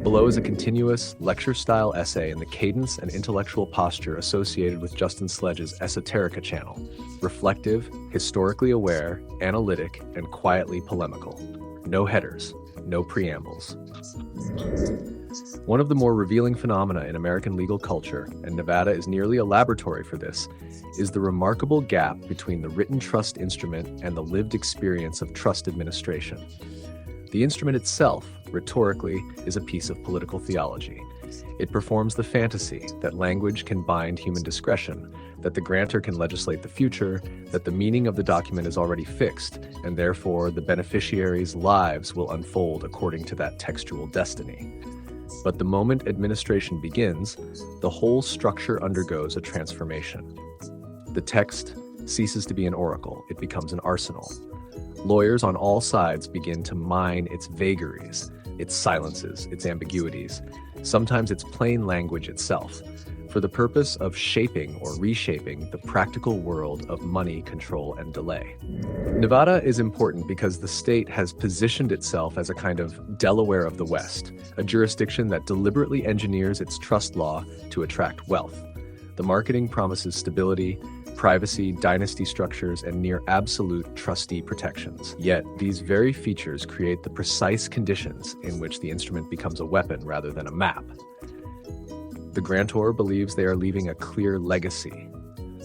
Below is a continuous, lecture-style essay in the cadence and intellectual posture associated with Justin Sledge's Esoterica channel: reflective, historically aware, analytic, and quietly polemical. No headers, no preambles. One of the more revealing phenomena in American legal culture, and Nevada is nearly a laboratory for this, is the remarkable gap between the written trust instrument and the lived experience of trust administration. The instrument itself, rhetorically, is a piece of political theology. It performs the fantasy that language can bind human discretion, that the grantor can legislate the future, that the meaning of the document is already fixed, and therefore the beneficiaries' lives will unfold according to that textual destiny. But the moment administration begins, the whole structure undergoes a transformation. The text ceases to be an oracle, it becomes an arsenal. Lawyers on all sides begin to mine its vagaries, its silences, its ambiguities, sometimes its plain language itself, for the purpose of shaping or reshaping the practical world of money, control, and delay. Nevada is important because the state has positioned itself as a kind of Delaware of the West, a jurisdiction that deliberately engineers its trust law to attract wealth. The marketing promises stability, privacy, dynasty structures, and near absolute trustee protections. Yet, these very features create the precise conditions in which the instrument becomes a weapon rather than a map. The grantor believes they are leaving a clear legacy.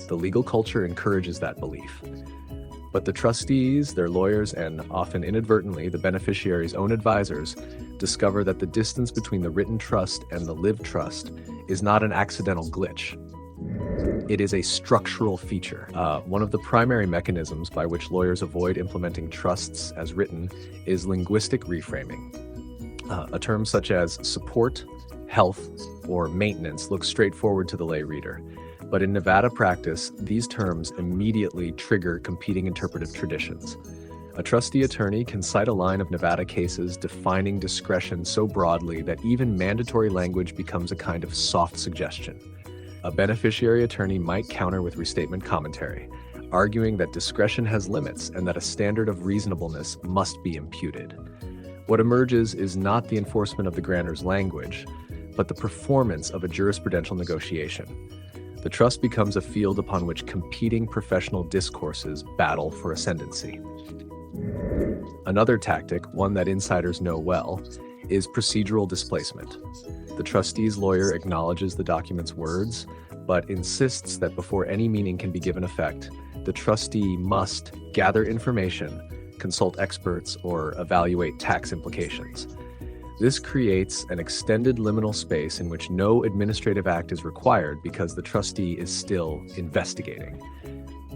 The legal culture encourages that belief. But the trustees, their lawyers, and often inadvertently the beneficiaries' own advisors discover that the distance between the written trust and the lived trust is not an accidental glitch. It is a structural feature. One of the primary mechanisms by which lawyers avoid implementing trusts as written is linguistic reframing. A term such as support, health, or maintenance looks straightforward to the lay reader. But in Nevada practice, these terms immediately trigger competing interpretive traditions. A trustee attorney can cite a line of Nevada cases defining discretion so broadly that even mandatory language becomes a kind of soft suggestion. A beneficiary attorney might counter with restatement commentary, arguing that discretion has limits and that a standard of reasonableness must be imputed. What emerges is not the enforcement of the grantor's language, but the performance of a jurisprudential negotiation. The trust becomes a field upon which competing professional discourses battle for ascendancy. Another tactic, one that insiders know well, is procedural displacement. The trustee's lawyer acknowledges the document's words, but insists that before any meaning can be given effect, the trustee must gather information, consult experts, or evaluate tax implications. This creates an extended liminal space in which no administrative act is required because the trustee is still investigating.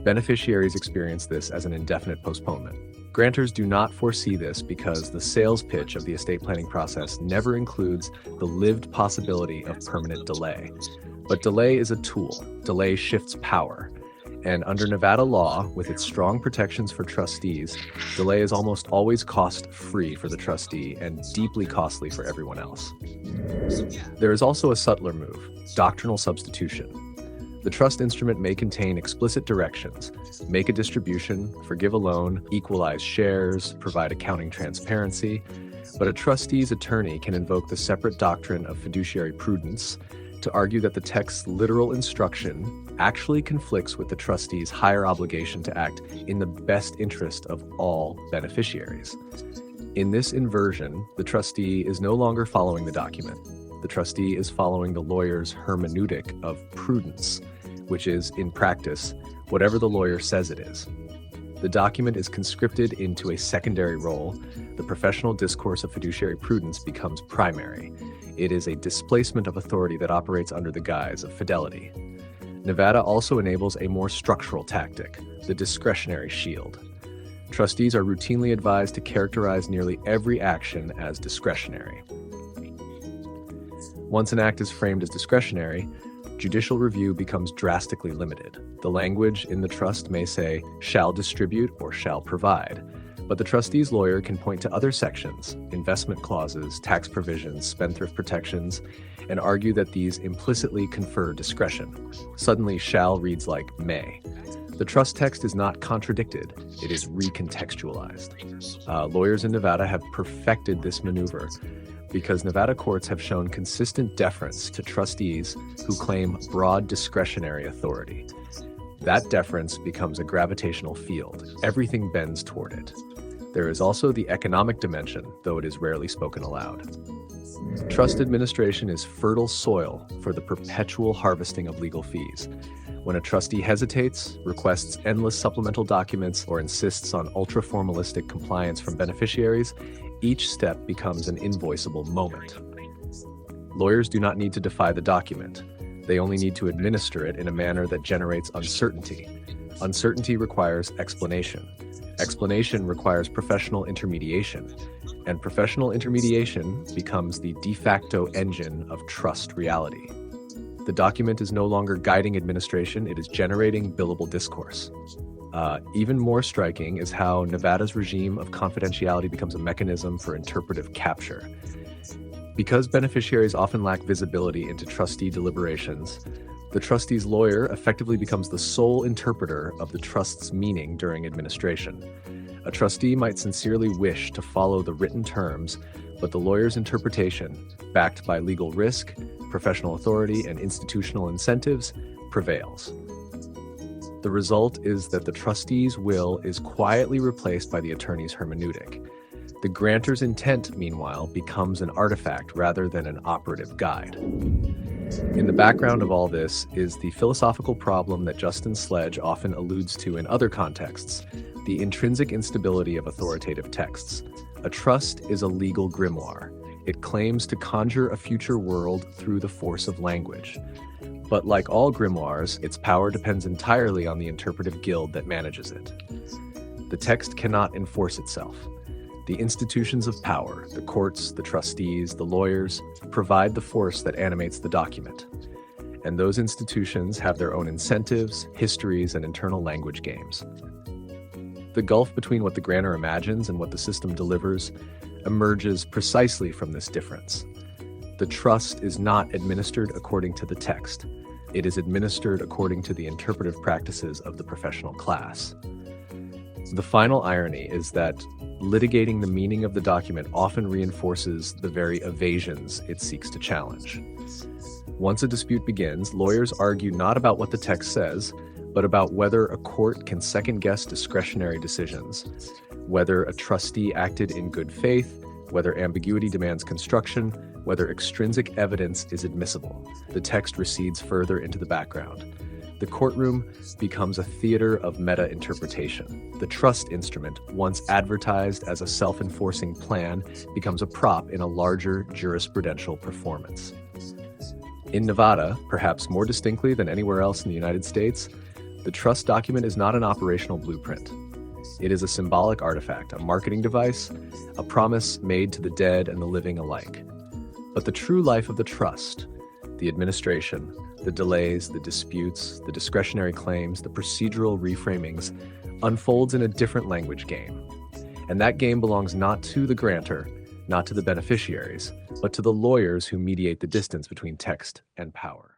Beneficiaries experience this as an indefinite postponement. Grantors do not foresee this because the sales pitch of the estate planning process never includes the lived possibility of permanent delay. But delay is a tool. Delay shifts power. And under Nevada law, with its strong protections for trustees, delay is almost always cost-free for the trustee and deeply costly for everyone else. There is also a subtler move, doctrinal substitution. The trust instrument may contain explicit directions: make a distribution, forgive a loan, equalize shares, provide accounting transparency, but a trustee's attorney can invoke the separate doctrine of fiduciary prudence to argue that the text's literal instruction actually conflicts with the trustee's higher obligation to act in the best interest of all beneficiaries. In this inversion, the trustee is no longer following the document. The trustee is following the lawyer's hermeneutic of prudence, which is, in practice, whatever the lawyer says it is. The document is conscripted into a secondary role. The professional discourse of fiduciary prudence becomes primary. It is a displacement of authority that operates under the guise of fidelity. Nevada also enables a more structural tactic, the discretionary shield. Trustees are routinely advised to characterize nearly every action as discretionary. Once an act is framed as discretionary, judicial review becomes drastically limited. The language in the trust may say, shall distribute or shall provide, but the trustee's lawyer can point to other sections, investment clauses, tax provisions, spendthrift protections, and argue that these implicitly confer discretion. Suddenly, shall reads like may. The trust text is not contradicted, it is recontextualized. Lawyers in Nevada have perfected this maneuver because Nevada courts have shown consistent deference to trustees who claim broad discretionary authority. That deference becomes a gravitational field. Everything bends toward it. There is also the economic dimension, though it is rarely spoken aloud. Trust administration is fertile soil for the perpetual harvesting of legal fees. When a trustee hesitates, requests endless supplemental documents, or insists on ultra-formalistic compliance from beneficiaries, each step becomes an invoiceable moment. Lawyers do not need to defy the document. They only need to administer it in a manner that generates uncertainty. Uncertainty requires explanation. Explanation requires professional intermediation. And professional intermediation becomes the de facto engine of trust reality. The document is no longer guiding administration, it is generating billable discourse. Even more striking is how Nevada's regime of confidentiality becomes a mechanism for interpretive capture. Because beneficiaries often lack visibility into trustee deliberations, the trustee's lawyer effectively becomes the sole interpreter of the trust's meaning during administration. A trustee might sincerely wish to follow the written terms, but the lawyer's interpretation, backed by legal risk, professional authority, and institutional incentives, prevails. The result is that the trustee's will is quietly replaced by the attorney's hermeneutic. The grantor's intent, meanwhile, becomes an artifact rather than an operative guide. In the background of all this is the philosophical problem that Justin Sledge often alludes to in other contexts, the intrinsic instability of authoritative texts. A trust is a legal grimoire. It claims to conjure a future world through the force of language. But like all grimoires, its power depends entirely on the interpretive guild that manages it. The text cannot enforce itself. The institutions of power, the courts, the trustees, the lawyers, provide the force that animates the document. And those institutions have their own incentives, histories, and internal language games. The gulf between what the grantor imagines and what the system delivers emerges precisely from this difference. The trust is not administered according to the text. It is administered according to the interpretive practices of the professional class. The final irony is that litigating the meaning of the document often reinforces the very evasions it seeks to challenge. Once a dispute begins, lawyers argue not about what the text says, but about whether a court can second-guess discretionary decisions, whether a trustee acted in good faith, whether ambiguity demands construction, whether extrinsic evidence is admissible. The text recedes further into the background. The courtroom becomes a theater of meta-interpretation. The trust instrument, once advertised as a self-enforcing plan, becomes a prop in a larger jurisprudential performance. In Nevada, perhaps more distinctly than anywhere else in the United States, the trust document is not an operational blueprint. It is a symbolic artifact, a marketing device, a promise made to the dead and the living alike. But the true life of the trust, the administration, the delays, the disputes, the discretionary claims, the procedural reframings, unfolds in a different language game. And that game belongs not to the grantor, not to the beneficiaries, but to the lawyers who mediate the distance between text and power.